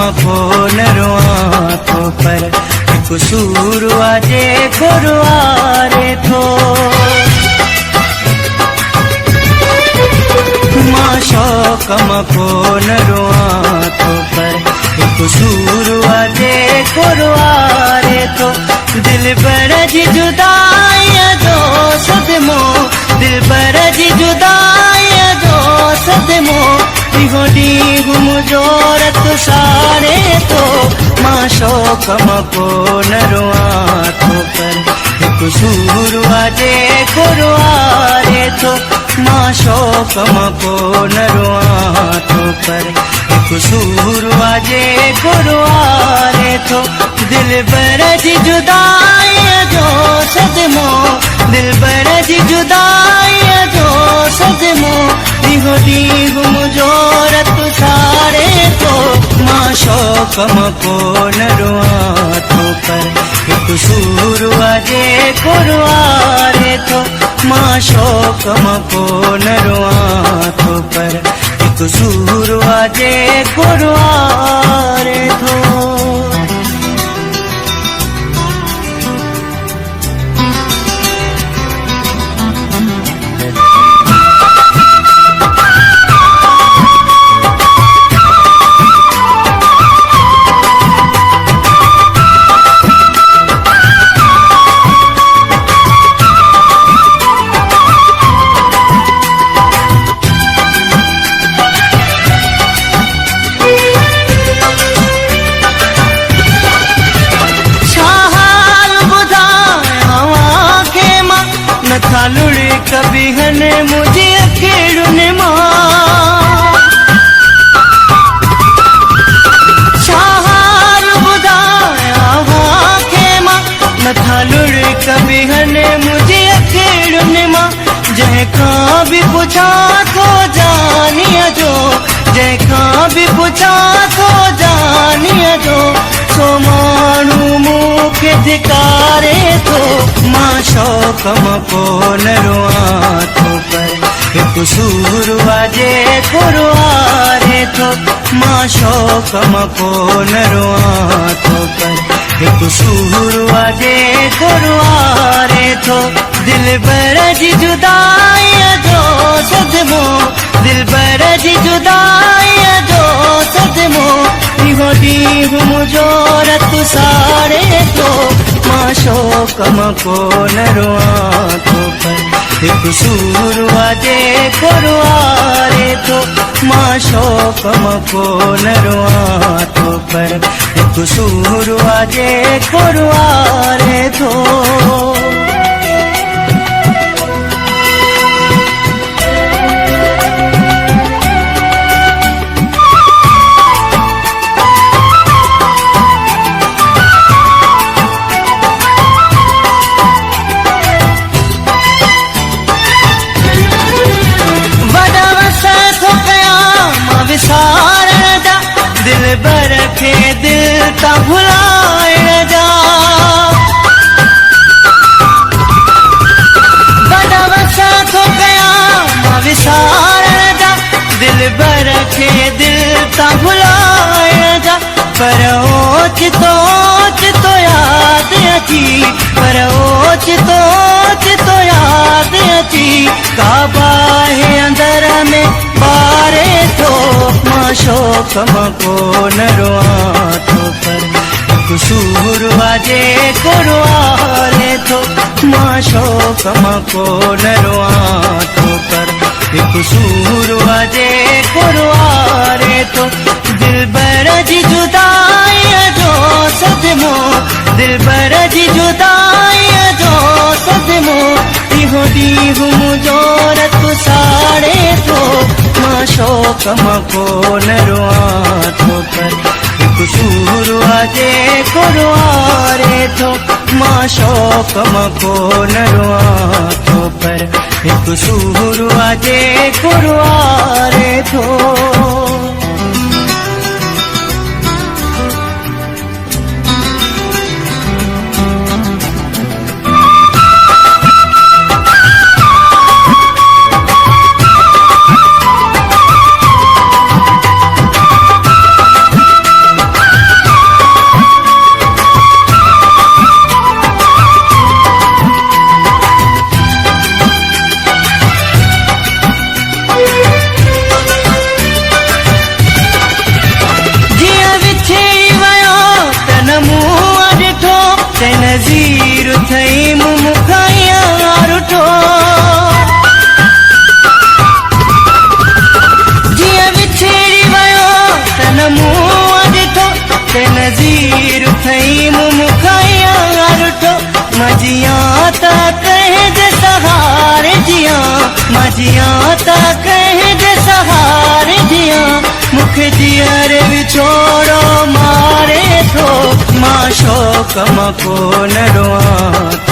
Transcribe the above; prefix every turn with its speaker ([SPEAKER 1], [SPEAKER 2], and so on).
[SPEAKER 1] कमको नरो आँखों पर कसूर वाजे खुरवारे थो माशो कमको नरो आँखों पर कसूर वाजे खुरवारे थो दिल पर जी जुदाई जो सदमो दिल पर जी जुदाई जो सदमो डी मुझो रत सारे तो माशो कमको नरो आँखों पर कसूर वाजे खुरवारे थो माशो कमको नरो आँखों पर कसूर वाजे खुरवारे थो दिल पर जी जुदाई जो सदमो दिल पर जी जुदाई जो सदमो डी मुझो रत सारे तो माशो कमको नरो आँखों पर कसूर वाजे खुरवारे थो माशो कमको नरो आँखों पर कसूर वाजे खुरवारे थो लुड़ी कभी हने मुझे अखेड़ने मां शाहार बुदाया वाके मां न था लुड़ी कभी हने मुझे अखेड़ने मां जय का भी पूछा तो जानिया जो जय का भी पूछा तो जानिया जो सो मानू मुखे धिकारे तो माशो कमको नरो आँखों पर कसूर वाजे खुरवारे थो माशो कमको नरो आँखों पर कसूर वाजे खुरवारे थो दिल पर जी जुदाई जो सदमो दिल पर जी जुदाई जो सदमो डी मुझो रत सारे तो माशो कमको नरो आँखों पर कसूर वाजे खुरवारे थो माशो कमको नरो आँखों पर कसूर वाजे खुरवारे थो दिल बर के दिल ता भुलाए जा बड़ा वसा तो गया विसार जा दिल बर के दिल ता भुलाए जा पर ओच तो याद अची पर ओच तो याद अची काबा है अंदर में बारे तो माशो कमको नरो आँखों पर कसूर वाजे खुरवारे थो माशो कमको नरो आँखों पर कसूर वाजे खुरवारे थो दिल बर जी जुदाई जो सदमो दिल बर जी जुदाई जो सदमो डी मुझो रत सारे थो माशो कमको नरो आँखों पर कसूर वाजे खुरवारे थो माशो कमको नरो आँखों पर कसूर वाजे खुरवारे थो नज़ीर थई मुखा यार उठो जिया विछड़ी वयो तन मुंह ॾिठो ते नज़ीर थई मुखा यार उठो मजिया ता कहे जे सहारे जिया मजिया ता कहे जे सहारे जिया मुखे जियर विछोड़ो मारे थो मां शौक़ मां को न रोआं